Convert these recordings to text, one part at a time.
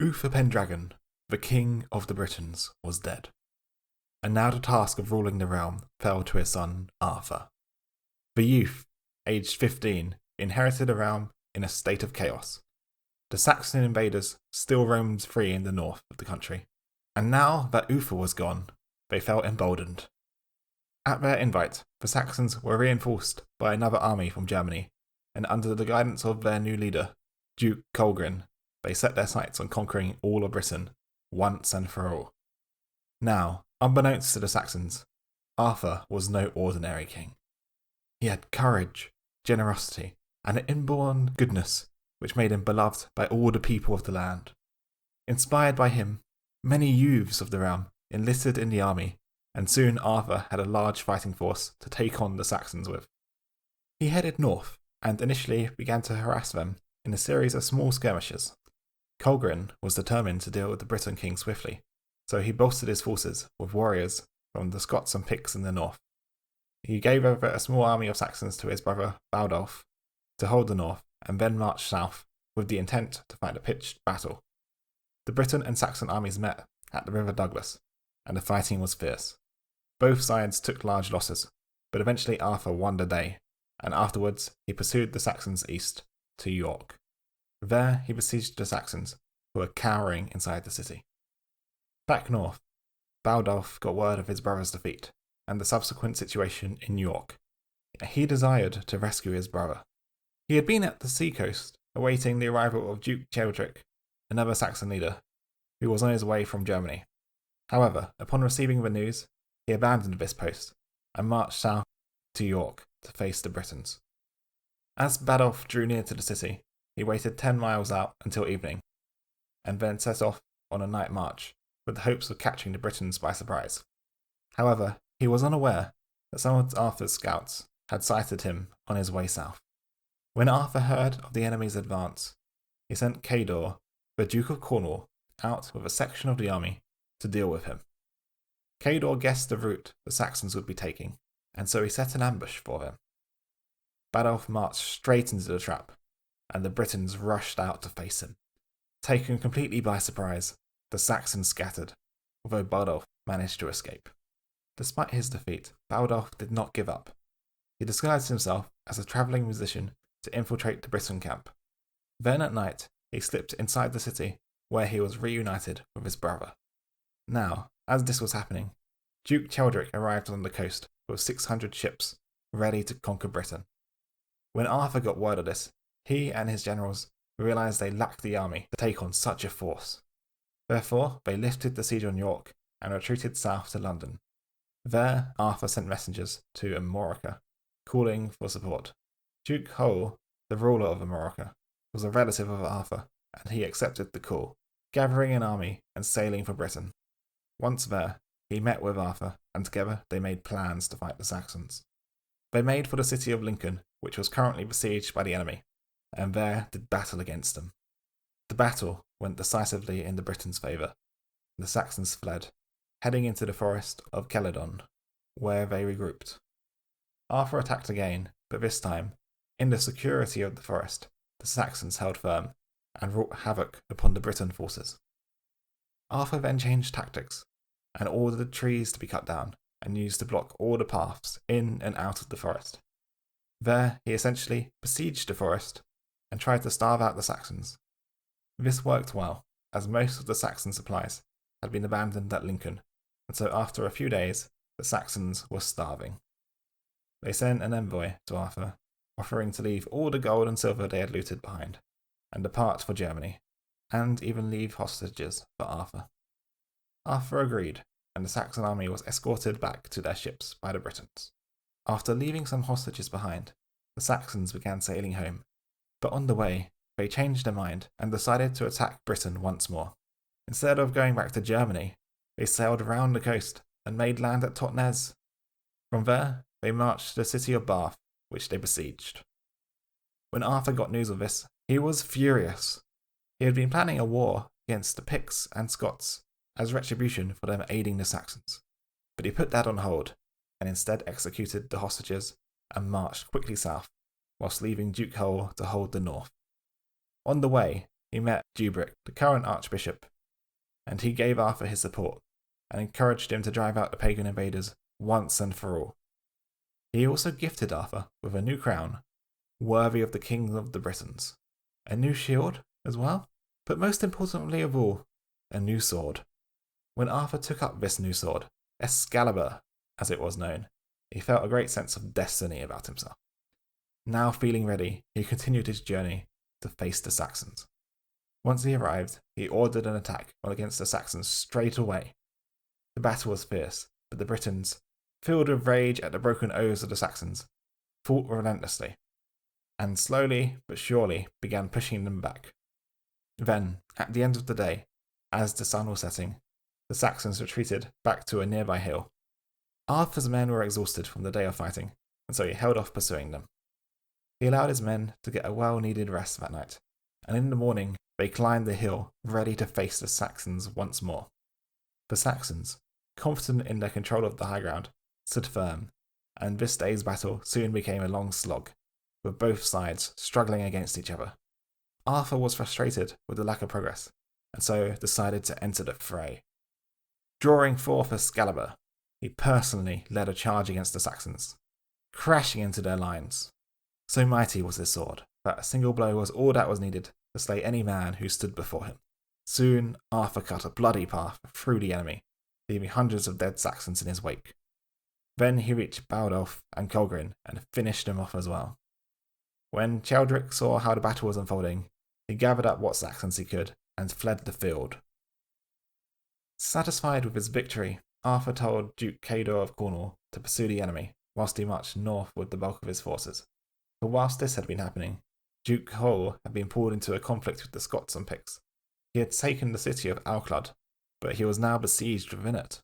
Uther Pendragon, the king of the Britons, was dead, and now the task of ruling the realm fell to his son Arthur. The youth, aged 15, inherited a realm in a state of chaos. The Saxon invaders still roamed free in the north of the country, and now that Uther was gone, they felt emboldened. At their invite, the Saxons were reinforced by another army from Germany, and under the guidance of their new leader, Duke Colgrin, they set their sights on conquering all of Britain, once and for all. Now, unbeknownst to the Saxons, Arthur was no ordinary king. He had courage, generosity, and an inborn goodness which made him beloved by all the people of the land. Inspired by him, many youths of the realm enlisted in the army, and soon Arthur had a large fighting force to take on the Saxons with. He headed north, and initially began to harass them in a series of small skirmishes. Colgrin was determined to deal with the Briton king swiftly, so he bolstered his forces with warriors from the Scots and Picts in the north. He gave over a small army of Saxons to his brother Baldulf to hold the north, and then marched south with the intent to fight a pitched battle. The Briton and Saxon armies met at the River Douglas, and the fighting was fierce. Both sides took large losses, but eventually Arthur won the day, and afterwards he pursued the Saxons east to York. There he besieged the Saxons, who were cowering inside the city. Back north, Baldulf got word of his brother's defeat, and the subsequent situation in York. He desired to rescue his brother. He had been at the seacoast, awaiting the arrival of Duke Geoffrey, another Saxon leader, who was on his way from Germany. However, upon receiving the news, he abandoned this post, and marched south to York to face the Britons. As Baldulf drew near to the city, he waited 10 miles out until evening, and then set off on a night march, with the hopes of catching the Britons by surprise. However, he was unaware that some of Arthur's scouts had sighted him on his way south. When Arthur heard of the enemy's advance, he sent Cador, the Duke of Cornwall, out with a section of the army to deal with him. Cador guessed the route the Saxons would be taking, and so he set an ambush for them. Baldulf marched straight into the trap, and the Britons rushed out to face him. Taken completely by surprise, the Saxons scattered, although Baldulf managed to escape. Despite his defeat, Baldulf did not give up. He disguised himself as a travelling musician to infiltrate the Briton camp. Then at night, he slipped inside the city, where he was reunited with his brother. Now, as this was happening, Duke Cheldric arrived on the coast with 600 ships, ready to conquer Britain. When Arthur got word of this, he and his generals realised they lacked the army to take on such a force. Therefore, they lifted the siege on York and retreated south to London. There, Arthur sent messengers to Armorica, calling for support. Duke Hull, the ruler of Armorica, was a relative of Arthur, and he accepted the call, gathering an army and sailing for Britain. Once there, he met with Arthur, and together they made plans to fight the Saxons. They made for the city of Lincoln, which was currently besieged by the enemy, and there did battle against them. The battle went decisively in the Britons' favour. The Saxons fled, heading into the forest of Celadon, where they regrouped. Arthur attacked again, but this time, in the security of the forest, the Saxons held firm and wrought havoc upon the Briton forces. Arthur then changed tactics and ordered the trees to be cut down and used to block all the paths in and out of the forest. There he essentially besieged the forest and tried to starve out the Saxons. This worked well, as most of the Saxon supplies had been abandoned at Lincoln, and so after a few days the Saxons were starving. They sent an envoy to Arthur, offering to leave all the gold and silver they had looted behind, and depart for Germany, and even leave hostages for Arthur. Arthur agreed, and the Saxon army was escorted back to their ships by the Britons. After leaving some hostages behind, the Saxons began sailing home, but on the way, they changed their mind and decided to attack Britain once more. Instead of going back to Germany, they sailed around the coast and made land at Totnes. From there, they marched to the city of Bath, which they besieged. When Arthur got news of this, he was furious. He had been planning a war against the Picts and Scots as retribution for them aiding the Saxons, but he put that on hold and instead executed the hostages and marched quickly south, whilst leaving Duke Hull to hold the north. On the way, he met Geoffrey, the current archbishop, and he gave Arthur his support and encouraged him to drive out the pagan invaders once and for all. He also gifted Arthur with a new crown, worthy of the king of the Britons, a new shield as well, but most importantly of all, a new sword. When Arthur took up this new sword, Excalibur, as it was known, he felt a great sense of destiny about himself. Now feeling ready, he continued his journey to face the Saxons. Once he arrived, he ordered an attack against the Saxons straight away. The battle was fierce, but the Britons, filled with rage at the broken oaths of the Saxons, fought relentlessly, and slowly but surely began pushing them back. Then, at the end of the day, as the sun was setting, the Saxons retreated back to a nearby hill. Arthur's men were exhausted from the day of fighting, and so he held off pursuing them. He allowed his men to get a well-needed rest that night, and in the morning they climbed the hill, ready to face the Saxons once more. The Saxons, confident in their control of the high ground, stood firm, and this day's battle soon became a long slog, with both sides struggling against each other. Arthur was frustrated with the lack of progress, and so decided to enter the fray. Drawing forth Excalibur, he personally led a charge against the Saxons, crashing into their lines. So mighty was his sword that a single blow was all that was needed to slay any man who stood before him. Soon Arthur cut a bloody path through the enemy, leaving hundreds of dead Saxons in his wake. Then he reached Baldolf and Colgrin and finished them off as well. When Cheldric saw how the battle was unfolding, he gathered up what Saxons he could and fled the field. Satisfied with his victory, Arthur told Duke Cador of Cornwall to pursue the enemy, whilst he marched north with the bulk of his forces. But whilst this had been happening, Duke Hull had been pulled into a conflict with the Scots and Picts. He had taken the city of Alclud, but he was now besieged within it.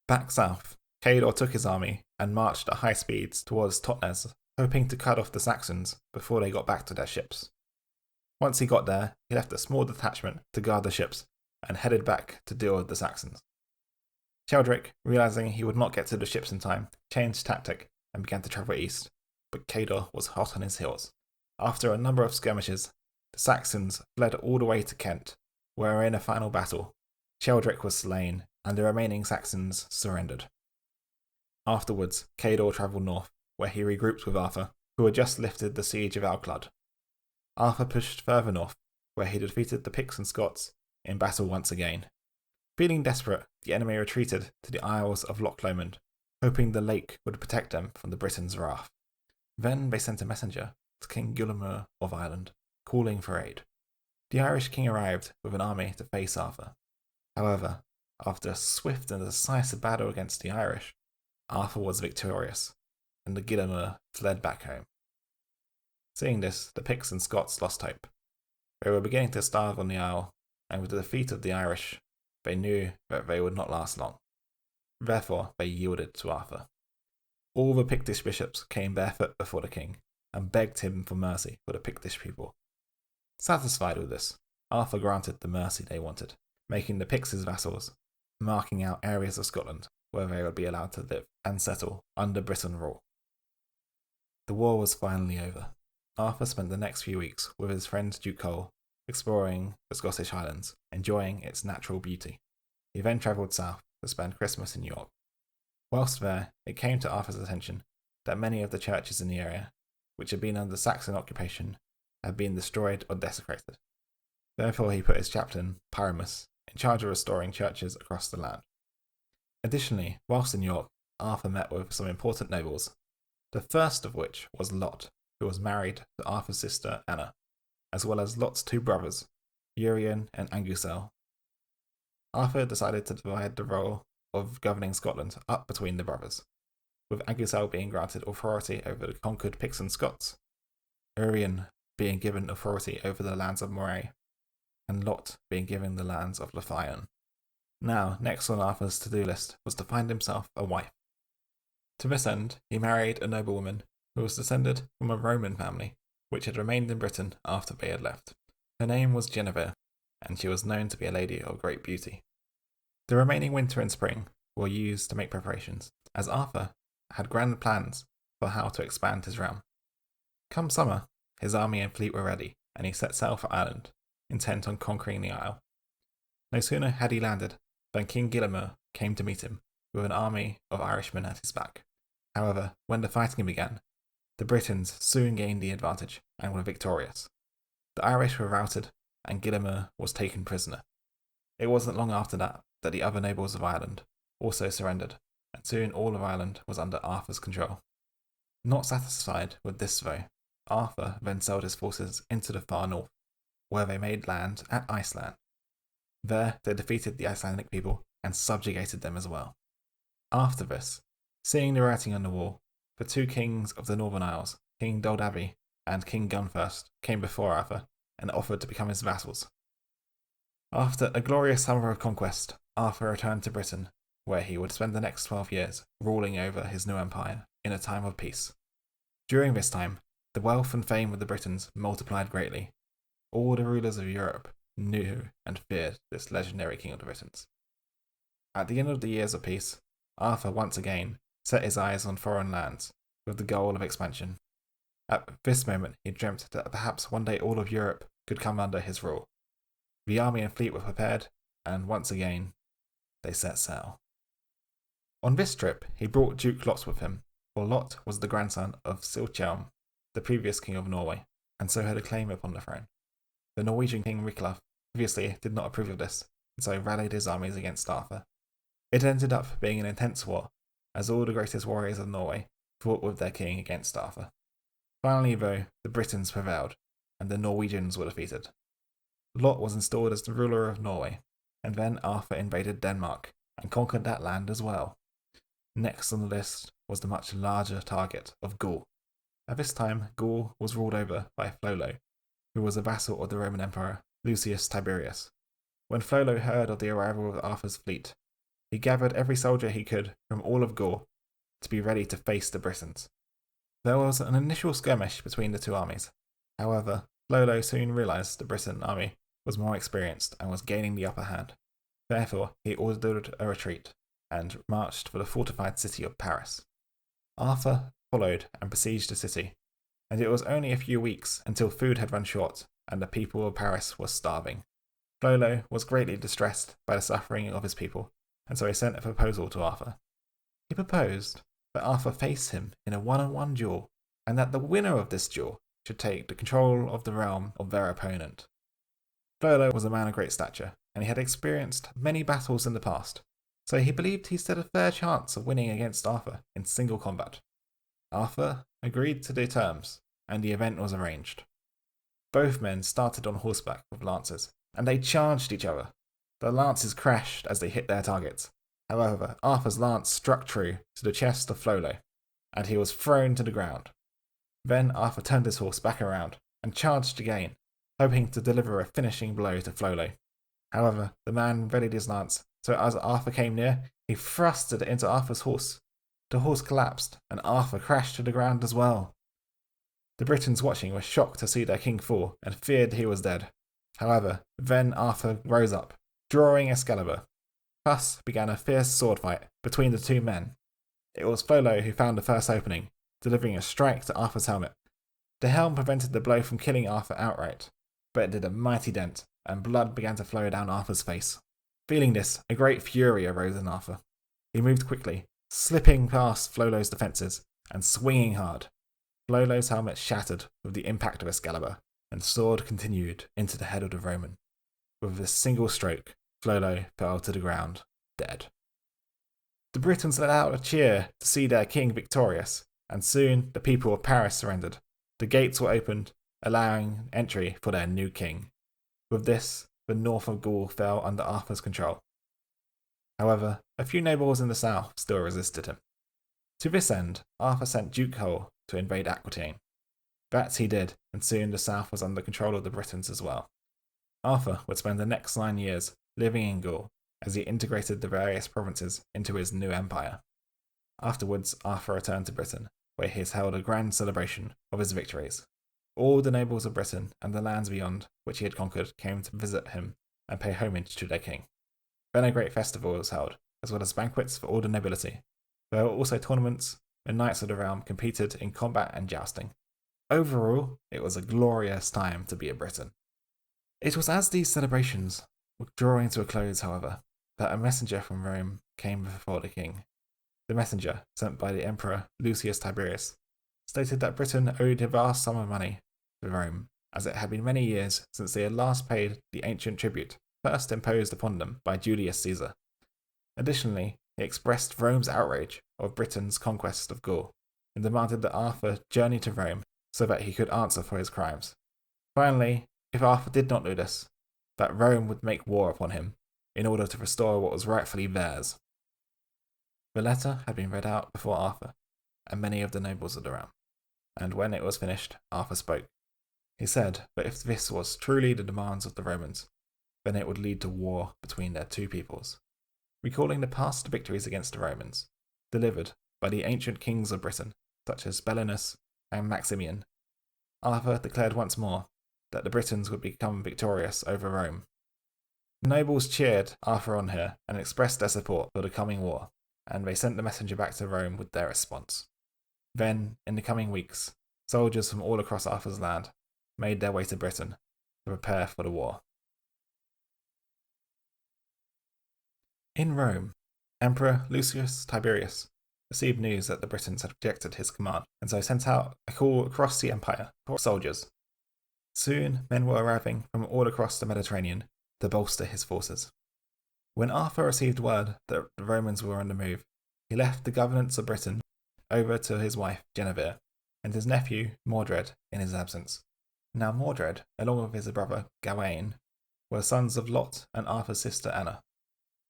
Back south, Cador took his army and marched at high speeds towards Totnes, hoping to cut off the Saxons before they got back to their ships. Once he got there, he left a small detachment to guard the ships and headed back to deal with the Saxons. Cheldric, realizing he would not get to the ships in time, changed tactic and began to travel east, but Cador was hot on his heels. After a number of skirmishes, the Saxons fled all the way to Kent, where in a final battle, Cheldric was slain and the remaining Saxons surrendered. Afterwards, Cador travelled north, where he regrouped with Arthur, who had just lifted the siege of Alclud. Arthur pushed further north, where he defeated the Picts and Scots in battle once again. Feeling desperate, the enemy retreated to the Isles of Loch Lomond, hoping the lake would protect them from the Britons' wrath. Then they sent a messenger to King Guillemur of Ireland, calling for aid. The Irish king arrived with an army to face Arthur. However, after a swift and decisive battle against the Irish, Arthur was victorious, and the Guillemur fled back home. Seeing this, the Picts and Scots lost hope. They were beginning to starve on the Isle, and with the defeat of the Irish, they knew that they would not last long. Therefore, they yielded to Arthur. All the Pictish bishops came barefoot before the king, and begged him for mercy for the Pictish people. Satisfied with this, Arthur granted the mercy they wanted, making the Picts his vassals, marking out areas of Scotland where they would be allowed to live and settle under Briton rule. The war was finally over. Arthur spent the next few weeks with his friend Duke Cole, exploring the Scottish Highlands, enjoying its natural beauty. He then travelled south to spend Christmas in York. Whilst there, it came to Arthur's attention that many of the churches in the area, which had been under Saxon occupation, had been destroyed or desecrated. Therefore he put his chaplain, Pyramus, in charge of restoring churches across the land. Additionally, whilst in York, Arthur met with some important nobles, the first of which was Lot, who was married to Arthur's sister Anna, as well as Lot's two brothers, Urien and Angusel. Arthur decided to divide the role of governing Scotland up between the brothers, with Angusel being granted authority over the conquered Picts and Scots, Urien being given authority over the lands of Moray, and Lot being given the lands of Lothian. Now, next on Arthur's to-do list was to find himself a wife. To this end, he married a noblewoman who was descended from a Roman family, which had remained in Britain after they had left. Her name was Genevieve, and she was known to be a lady of great beauty. The remaining winter and spring were used to make preparations, as Arthur had grand plans for how to expand his realm. Come summer, his army and fleet were ready, and he set sail for Ireland, intent on conquering the isle. No sooner had he landed than King Guillermo came to meet him with an army of Irishmen at his back. However, when the fighting began, the Britons soon gained the advantage and were victorious. The Irish were routed and Guillermo was taken prisoner. It wasn't long after that the other nobles of Ireland also surrendered, and soon all of Ireland was under Arthur's control. Not satisfied with this though, Arthur then sailed his forces into the far north, where they made land at Iceland. There they defeated the Icelandic people and subjugated them as well. After this, seeing the writing on the wall, the two kings of the Northern Isles, King Doldavi and King Gunfirst, came before Arthur and offered to become his vassals. After a glorious summer of conquest, Arthur returned to Britain, where he would spend the next 12 years ruling over his new empire in a time of peace. During this time, the wealth and fame of the Britons multiplied greatly. All the rulers of Europe knew and feared this legendary king of the Britons. At the end of the years of peace, Arthur once again set his eyes on foreign lands with the goal of expansion. At this moment, he dreamt that perhaps one day all of Europe could come under his rule. The army and fleet were prepared, and once again, they set sail. On this trip, he brought Duke Lot with him, for Lot was the grandson of Siltjelm, the previous king of Norway, and so had a claim upon the throne. The Norwegian king Wiglaf obviously did not approve of this, and so rallied his armies against Arthur. It ended up being an intense war, as all the greatest warriors of Norway fought with their king against Arthur. Finally, though, the Britons prevailed, and the Norwegians were defeated. Lot was installed as the ruler of Norway, and then Arthur invaded Denmark and conquered that land as well. Next on the list was the much larger target of Gaul. At this time, Gaul was ruled over by Flolo, who was a vassal of the Roman Emperor Lucius Tiberius. When Flolo heard of the arrival of Arthur's fleet, he gathered every soldier he could from all of Gaul to be ready to face the Britons. There was an initial skirmish between the two armies. However, Flolo soon realised the Briton army was more experienced and was gaining the upper hand. Therefore, he ordered a retreat and marched for the fortified city of Paris. Arthur followed and besieged the city, and it was only a few weeks until food had run short and the people of Paris were starving. Flolo was greatly distressed by the suffering of his people, and so he sent a proposal to Arthur. He proposed that Arthur face him in a one-on-one duel, and that the winner of this duel should take the control of the realm of their opponent. Flolo was a man of great stature, and he had experienced many battles in the past, so he believed he stood a fair chance of winning against Arthur in single combat. Arthur agreed to the terms, and the event was arranged. Both men started on horseback with lances, and they charged each other. The lances crashed as they hit their targets. However, Arthur's lance struck true to the chest of Flolo, and he was thrown to the ground. Then Arthur turned his horse back around and charged again, hoping to deliver a finishing blow to Flolo. However, the man readied his lance, so as Arthur came near, he thrusted it into Arthur's horse. The horse collapsed, and Arthur crashed to the ground as well. The Britons watching were shocked to see their king fall, and feared he was dead. However, then Arthur rose up, drawing Excalibur. Thus began a fierce sword fight between the two men. It was Flolo who found the first opening, delivering a strike to Arthur's helmet. The helm prevented the blow from killing Arthur outright, but it did a mighty dent, and blood began to flow down Arthur's face. Feeling this, a great fury arose in Arthur. He moved quickly, slipping past Flolo's defences, and swinging hard. Flolo's helmet shattered with the impact of Excalibur, and the sword continued into the head of the Roman. With a single stroke, Flolo fell to the ground, dead. The Britons let out a cheer to see their king victorious, and soon the people of Paris surrendered. The gates were opened, allowing entry for their new king. With this, the north of Gaul fell under Arthur's control. However, a few nobles in the south still resisted him. To this end, Arthur sent Duke Hull to invade Aquitaine. That he did, and soon the south was under control of the Britons as well. Arthur would spend the next 9 years living in Gaul as he integrated the various provinces into his new empire. Afterwards, Arthur returned to Britain, where he has held a grand celebration of his victories. All the nobles of Britain and the lands beyond which he had conquered came to visit him and pay homage to their king. Then a great festival was held, as well as banquets for all the nobility. There were also tournaments where knights of the realm competed in combat and jousting. Overall, it was a glorious time to be a Briton. It was as these celebrations were drawing to a close, however, that a messenger from Rome came before the king. The messenger, sent by the Emperor Lucius Tiberius, stated that Britain owed a vast sum of money to Rome, as it had been many years since they had last paid the ancient tribute first imposed upon them by Julius Caesar. Additionally, he expressed Rome's outrage of Britain's conquest of Gaul, and demanded that Arthur journey to Rome so that he could answer for his crimes. Finally, if Arthur did not do this, that Rome would make war upon him in order to restore what was rightfully theirs. The letter had been read out before Arthur and many of the nobles of the realm, and when it was finished, Arthur spoke. He said that if this was truly the demands of the Romans, then it would lead to war between their two peoples. Recalling the past victories against the Romans, delivered by the ancient kings of Britain, such as Belenus and Maximian, Arthur declared once more that the Britons would become victorious over Rome. The nobles cheered Arthur on here and expressed their support for the coming war, and they sent the messenger back to Rome with their response. Then, in the coming weeks, soldiers from all across Arthur's land made their way to Britain to prepare for the war. In Rome, Emperor Lucius Tiberius received news that the Britons had rejected his command, and so sent out a call across the empire for soldiers. Soon, men were arriving from all across the Mediterranean to bolster his forces. When Arthur received word that the Romans were on the move, he left the governance of Britain over to his wife Genevieve and his nephew Mordred in his absence. Now Mordred, along with his brother Gawain, were sons of Lot and Arthur's sister Anna.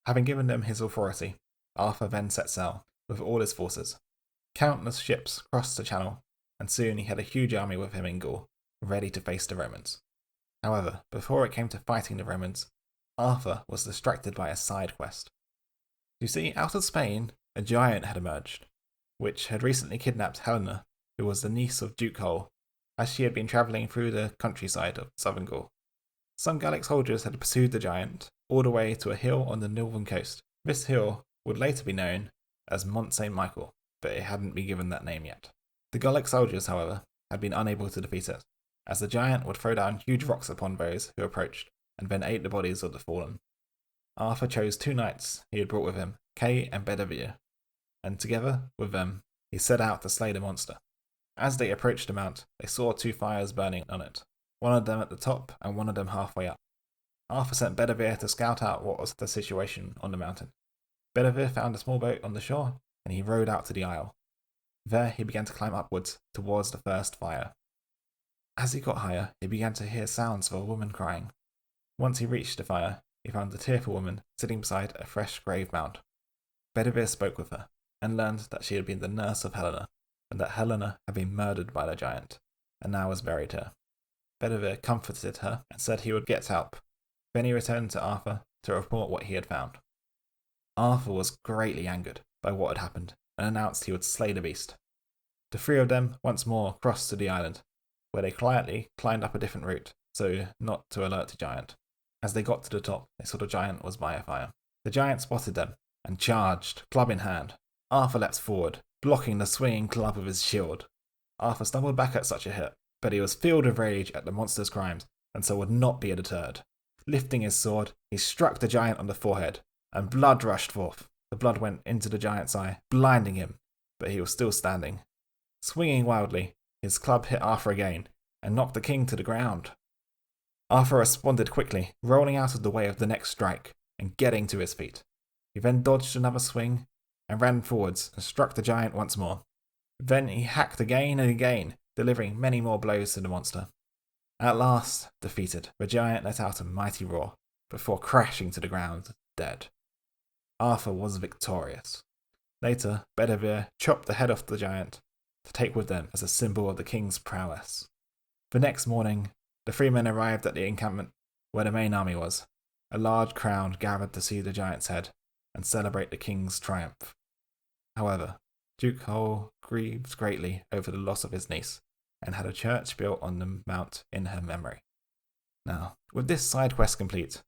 Having given them his authority, Arthur then set sail with all his forces. Countless ships crossed the channel, and soon he had a huge army with him in Gaul, ready to face the Romans. However, before it came to fighting the Romans, Arthur was distracted by a side quest. You see, out of Spain, a giant had emerged, which had recently kidnapped Helena, who was the niece of Duke Hull, as she had been travelling through the countryside of southern Gaul. Some Gallic soldiers had pursued the giant all the way to a hill on the northern coast. This hill would later be known as Mont St. Michael, but it hadn't been given that name yet. The Gallic soldiers, however, had been unable to defeat it, as the giant would throw down huge rocks upon those who approached, and then ate the bodies of the fallen. Arthur chose 2 knights he had brought with him, Kay and Bedivere, and together with them he set out to slay the monster. As they approached the mount, they saw 2 fires burning on it, one of them at the top and one of them halfway up. Arthur sent Bedivere to scout out what was the situation on the mountain. Bedivere found a small boat on the shore, and he rowed out to the isle. There he began to climb upwards towards the first fire. As he got higher, he began to hear sounds of a woman crying. Once he reached the fire, he found a tearful woman sitting beside a fresh grave mound. Bedivere spoke with her, and learned that she had been the nurse of Helena, and that Helena had been murdered by the giant, and now was buried here. Bedivere comforted her and said he would get help. Then he returned to Arthur to report what he had found. Arthur was greatly angered by what had happened, and announced he would slay the beast. The 3 of them once more crossed to the island, where they quietly climbed up a different route, so not to alert the giant. As they got to the top, they saw the giant was by a fire. The giant spotted them, and charged, club in hand. Arthur leapt forward, blocking the swinging club with his shield. Arthur stumbled back at such a hit, but he was filled with rage at the monster's crimes, and so would not be deterred. Lifting his sword, he struck the giant on the forehead, and blood rushed forth. The blood went into the giant's eye, blinding him, but he was still standing. Swinging wildly, his club hit Arthur again, and knocked the king to the ground. Arthur responded quickly, rolling out of the way of the next strike, and getting to his feet. He then dodged another swing, and ran forwards, and struck the giant once more. Then he hacked again and again, delivering many more blows to the monster. At last, defeated, the giant let out a mighty roar, before crashing to the ground, dead. Arthur was victorious. Later, Bedivere chopped the head off the giant, to take with them as a symbol of the king's prowess. The next morning, the 3 men arrived at the encampment where the main army was. A large crowd gathered to see the giant's head and celebrate the king's triumph. However, Duke Hull grieved greatly over the loss of his niece, and had a church built on the mount in her memory. Now, with this side quest complete,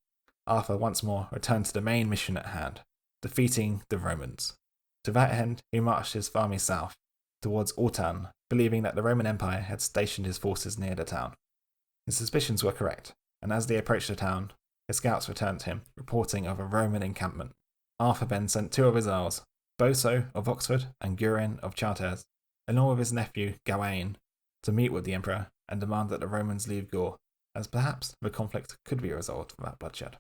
Arthur once more returned to the main mission at hand, defeating the Romans. To that end, he marched his army south, towards Autun, believing that the Roman Empire had stationed his forces near the town. His suspicions were correct, and as they approached the town, his scouts returned to him, reporting of a Roman encampment. Arthur then sent 2 of his earls, Boso of Oxford and Guerin of Chartres, along with his nephew Gawain, to meet with the emperor and demand that the Romans leave Gaul, as perhaps the conflict could be resolved without bloodshed.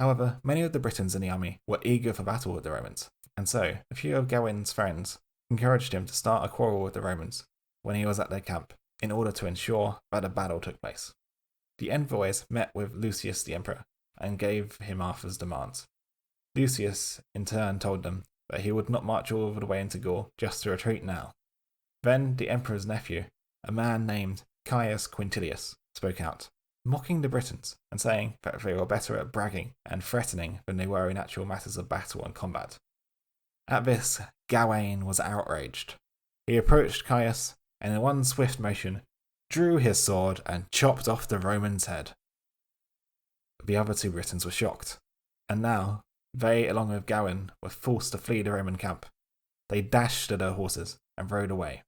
However, many of the Britons in the army were eager for battle with the Romans, and so a few of Gawain's friends encouraged him to start a quarrel with the Romans when he was at their camp, in order to ensure that a battle took place. The envoys met with Lucius the emperor and gave him Arthur's demands. Lucius in turn told them that he would not march all the way into Gaul just to retreat now. Then the emperor's nephew, a man named Caius Quintilius, spoke out, mocking the Britons and saying that they were better at bragging and threatening than they were in actual matters of battle and combat. At this, Gawain was outraged. He approached Caius and in one swift motion drew his sword and chopped off the Roman's head. The other 2 Britons were shocked, and now they, along with Gawain, were forced to flee the Roman camp. They dashed to their horses and rode away.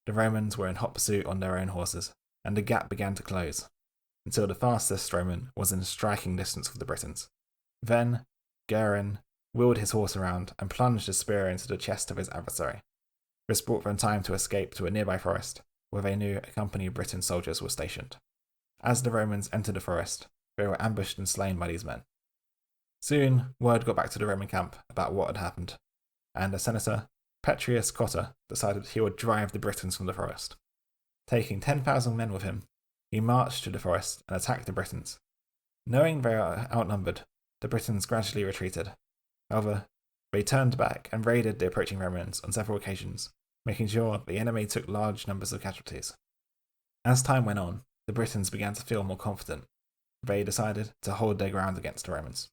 The Romans were in hot pursuit on their own horses, and the gap began to close, until the fastest Roman was in striking distance of the Britons. Then, Guerin wheeled his horse around and plunged a spear into the chest of his adversary. This brought them time to escape to a nearby forest, where they knew a company of Briton soldiers were stationed. As the Romans entered the forest, they were ambushed and slain by these men. Soon, word got back to the Roman camp about what had happened, and the senator, Petrus Cotta, decided he would drive the Britons from the forest. Taking 10,000 men with him, he marched to the forest and attacked the Britons. Knowing they were outnumbered, the Britons gradually retreated. However, they turned back and raided the approaching Romans on several occasions, making sure the enemy took large numbers of casualties. As time went on, the Britons began to feel more confident. They decided to hold their ground against the Romans.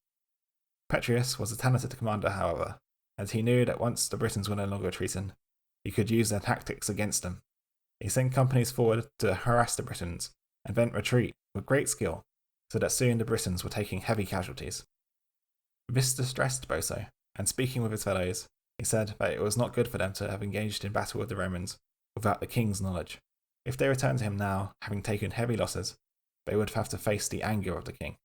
Petrus was a talented commander, however, and he knew that once the Britons were no longer retreating, he could use their tactics against them. He sent companies forward to harass the Britons and then retreat with great skill, so that soon the Britons were taking heavy casualties. This distressed Boso, and speaking with his fellows, he said that it was not good for them to have engaged in battle with the Romans without the king's knowledge. If they returned to him now, having taken heavy losses, they would have to face the anger of the king.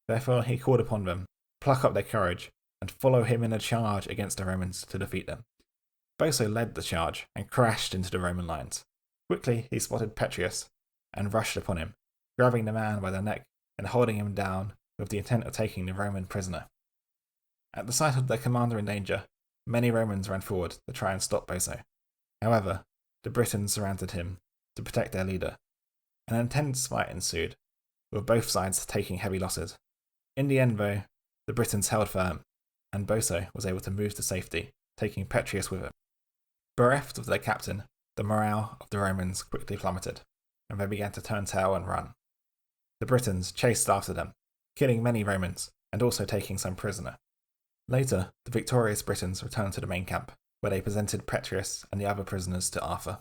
Therefore he called upon them to pluck up their courage and follow him in a charge against the Romans to defeat them. Boso led the charge and crashed into the Roman lines. Quickly he spotted Petrus and rushed upon him, grabbing the man by the neck and holding him down with the intent of taking the Roman prisoner. At the sight of their commander in danger, many Romans ran forward to try and stop Boso. However, the Britons surrounded him to protect their leader. An intense fight ensued, with both sides taking heavy losses. In the end, though, the Britons held firm, and Boso was able to move to safety, taking Petrus with him. Bereft of their captain, the morale of the Romans quickly plummeted, and they began to turn tail and run. The Britons chased after them, killing many Romans, and also taking some prisoner. Later, the victorious Britons returned to the main camp, where they presented Petrus and the other prisoners to Arthur.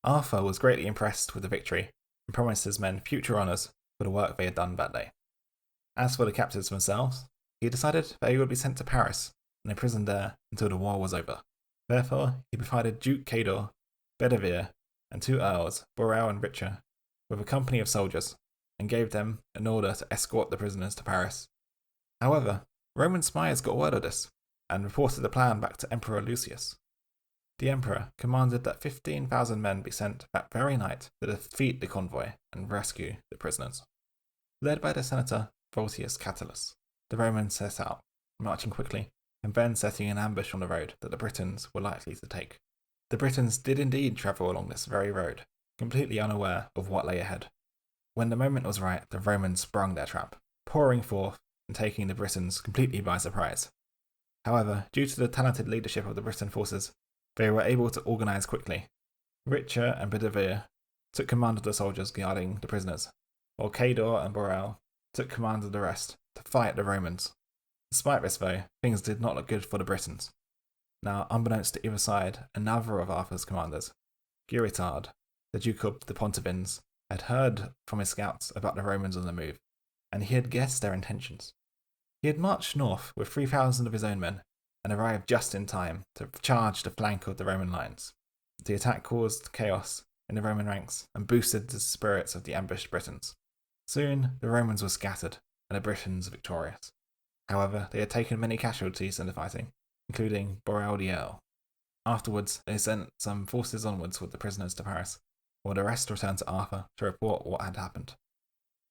Arthur was greatly impressed with the victory, and promised his men future honours for the work they had done that day. As for the captives themselves, he decided that he would be sent to Paris and imprisoned there until the war was over. Therefore, he provided Duke Cador, Bedivere, and 2 earls, Borel and Richer, with a company of soldiers, and gave them an order to escort the prisoners to Paris. However, Roman spies got word of this, and reported the plan back to Emperor Lucius. The emperor commanded that 15,000 men be sent that very night to defeat the convoy and rescue the prisoners. Led by the senator Voltius Catulus, the Romans set out, marching quickly, and then setting an ambush on the road that the Britons were likely to take. The Britons did indeed travel along this very road, completely unaware of what lay ahead. When the moment was right, the Romans sprung their trap, pouring forth and taking the Britons completely by surprise. However, due to the talented leadership of the Briton forces, they were able to organise quickly. Richer and Bedivere took command of the soldiers guarding the prisoners, while Cador and Borel took command of the rest to fight the Romans. Despite this, though, things did not look good for the Britons. Now, unbeknownst to either side, another of Arthur's commanders, Gueritard, the Duke of the Pontevins, had heard from his scouts about the Romans on the move, and he had guessed their intentions. He had marched north with 3,000 of his own men, and arrived just in time to charge the flank of the Roman lines. The attack caused chaos in the Roman ranks and boosted the spirits of the ambushed Britons. Soon, the Romans were scattered and the Britons victorious. However, they had taken many casualties in the fighting, including Boreal. Afterwards, they sent some forces onwards with the prisoners to Paris, while the rest returned to Arthur to report what had happened.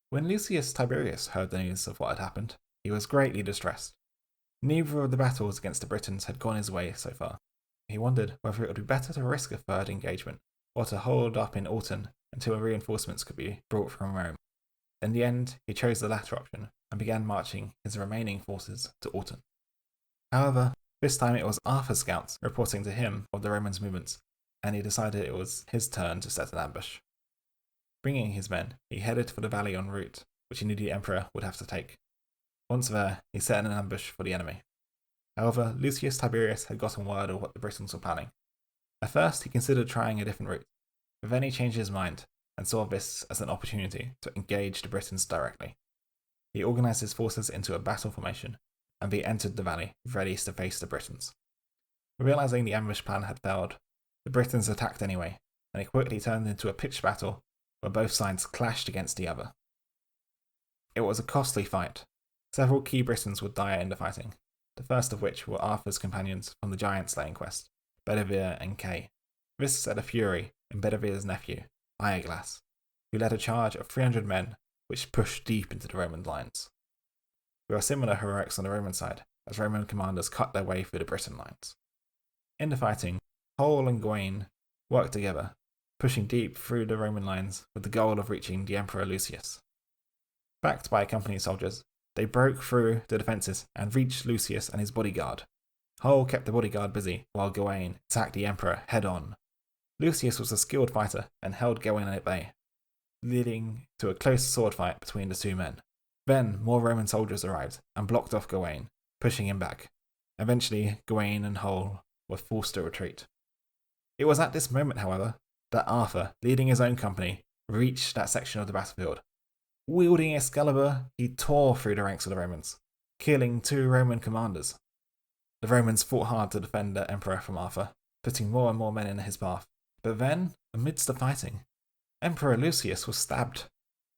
When Lucius Tiberius heard the news of what had happened, he was greatly distressed. Neither of the battles against the Britons had gone his way so far. He wondered whether it would be better to risk a third engagement, or to hold up in Alton until reinforcements could be brought from Rome. In the end, he chose the latter option and began marching his remaining forces to Alton. However, this time it was Arthur's scouts reporting to him of the Romans' movements, and he decided it was his turn to set an ambush. Bringing his men, he headed for the valley en route, which he knew the Emperor would have to take. Once there, he set an ambush for the enemy. However, Lucius Tiberius had gotten word of what the Britons were planning. At first, he considered trying a different route, but then he changed his mind and saw this as an opportunity to engage the Britons directly. He organised his forces into a battle formation, and they entered the valley, ready to face the Britons. Realising the ambush plan had failed, the Britons attacked anyway, and it quickly turned into a pitched battle where both sides clashed against the other. It was a costly fight. Several key Britons would die in the fighting, the first of which were Arthur's companions from the giant-slaying quest, Bedivere and Kay. This set a fury in Bedivere's nephew, Iaglas, who led a charge of 300 men which pushed deep into the Roman lines. There were similar heroics on the Roman side, as Roman commanders cut their way through the Briton lines. In the fighting, Hull and Gawain worked together, pushing deep through the Roman lines with the goal of reaching the Emperor Lucius. Backed by company soldiers, they broke through the defences and reached Lucius and his bodyguard. Hull kept the bodyguard busy, while Gawain attacked the Emperor head-on. Lucius was a skilled fighter and held Gawain at bay, leading to a close sword fight between the two men. Then, more Roman soldiers arrived and blocked off Gawain, pushing him back. Eventually, Gawain and Hull were forced to retreat. It was at this moment, however, that Arthur, leading his own company, reached that section of the battlefield. Wielding Excalibur, he tore through the ranks of the Romans, killing 2 Roman commanders. The Romans fought hard to defend their emperor from Arthur, putting more and more men in his path. But then, amidst the fighting, Emperor Lucius was stabbed,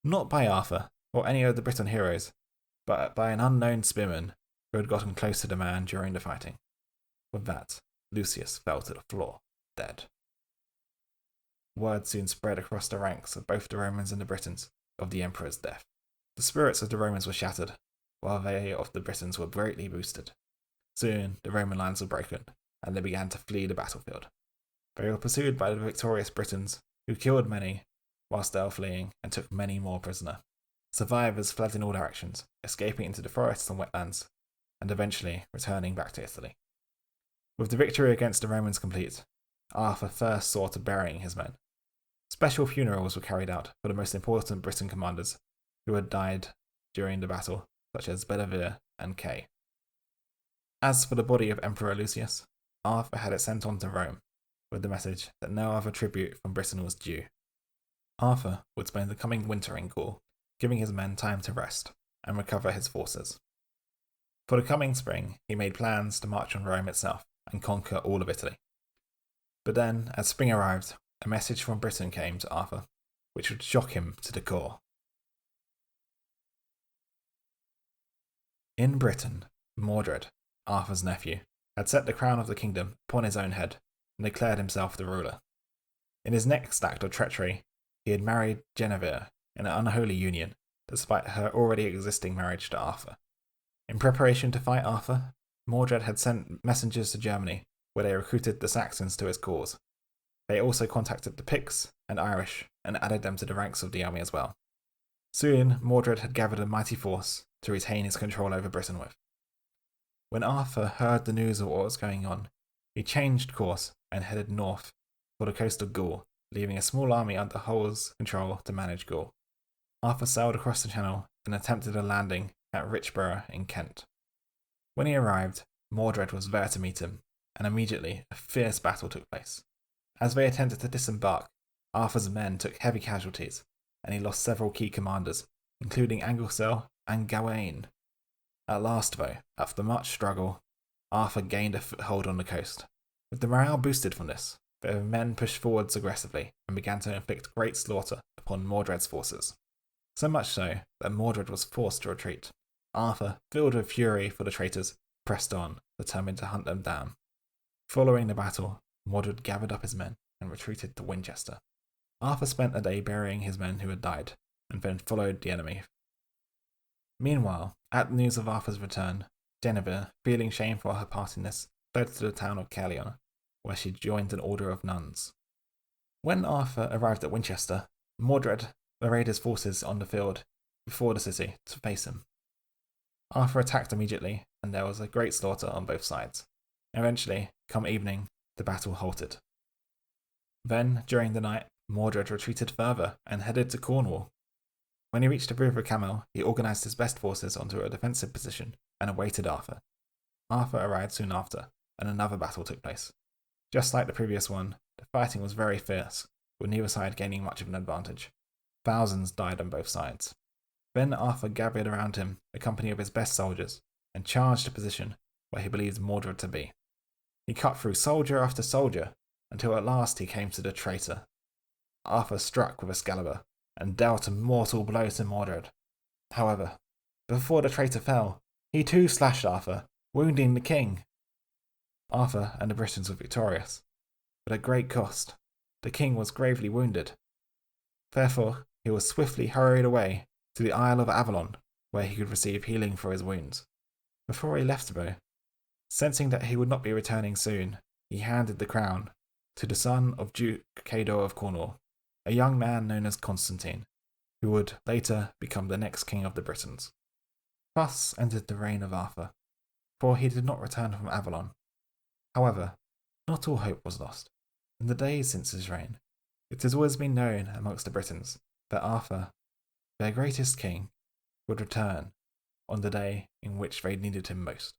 not by Arthur or any of the Briton heroes, but by an unknown spearman who had gotten close to the man during the fighting. With that, Lucius fell to the floor, dead. Word soon spread across the ranks of both the Romans and the Britons of the Emperor's death. The spirits of the Romans were shattered, while they of the Britons were greatly boosted. Soon, the Roman lines were broken, and they began to flee the battlefield. They were pursued by the victorious Britons, who killed many whilst they were fleeing and took many more prisoner. Survivors fled in all directions, escaping into the forests and wetlands, and eventually returning back to Italy. With the victory against the Romans complete, Arthur first saw to burying his men. Special funerals were carried out for the most important Briton commanders who had died during the battle, such as Bedivere and Kay. As for the body of Emperor Lucius, Arthur had it sent on to Rome, with the message that no other tribute from Britain was due. Arthur would spend the coming winter in Gaul, giving his men time to rest and recover his forces. For the coming spring, he made plans to march on Rome itself and conquer all of Italy. But then, as spring arrived, a message from Britain came to Arthur, which would shock him to the core. In Britain, Mordred, Arthur's nephew, had set the crown of the kingdom upon his own head and declared himself the ruler. In his next act of treachery, he had married Guinevere in an unholy union, despite her already existing marriage to Arthur. In preparation to fight Arthur, Mordred had sent messengers to Germany, where they recruited the Saxons to his cause. They also contacted the Picts and Irish and added them to the ranks of the army as well. Soon, Mordred had gathered a mighty force to retain his control over Britain with. When Arthur heard the news of what was going on, he changed course and headed north for the coast of Gaul, leaving a small army under Hull's control to manage Gaul. Arthur sailed across the Channel and attempted a landing at Richborough in Kent. When he arrived, Mordred was there to meet him, and immediately a fierce battle took place. As they attempted to disembark, Arthur's men took heavy casualties, and he lost several key commanders, including Anglesel and Gawain. At last, though, after much struggle, Arthur gained a foothold on the coast. With the morale boosted from this, the men pushed forwards aggressively and began to inflict great slaughter upon Mordred's forces. So much so that Mordred was forced to retreat. Arthur, filled with fury for the traitors, pressed on, determined to hunt them down. Following the battle, Mordred gathered up his men and retreated to Winchester. Arthur spent a day burying his men who had died, and then followed the enemy. Meanwhile, at the news of Arthur's return, Guinevere, feeling shame for her partiness, fled to the town of Caerleon, where she joined an order of nuns. When Arthur arrived at Winchester, Mordred arrayed his forces on the field before the city to face him. Arthur attacked immediately, and there was a great slaughter on both sides. Eventually, come evening, the battle halted. Then, during the night, Mordred retreated further and headed to Cornwall. When he reached the River Camel, he organised his best forces onto a defensive position and awaited Arthur. Arthur arrived soon after, and another battle took place. Just like the previous one, the fighting was very fierce, with neither side gaining much of an advantage. Thousands died on both sides. Then Arthur gathered around him a company of his best soldiers and charged the position where he believed Mordred to be. He cut through soldier after soldier until at last he came to the traitor. Arthur struck with Excalibur and dealt a mortal blow to Mordred. However, before the traitor fell, he too slashed Arthur, wounding the king. Arthur and the Britons were victorious, but at great cost. The king was gravely wounded. Therefore, he was swiftly hurried away to the Isle of Avalon, where he could receive healing for his wounds. Before he left, though, sensing that he would not be returning soon, he handed the crown to the son of Duke Cador of Cornwall, a young man known as Constantine, who would later become the next king of the Britons. Thus ended the reign of Arthur, for he did not return from Avalon. However, not all hope was lost. In the days since his reign, it has always been known amongst the Britons that Arthur, their greatest king, would return on the day in which they needed him most.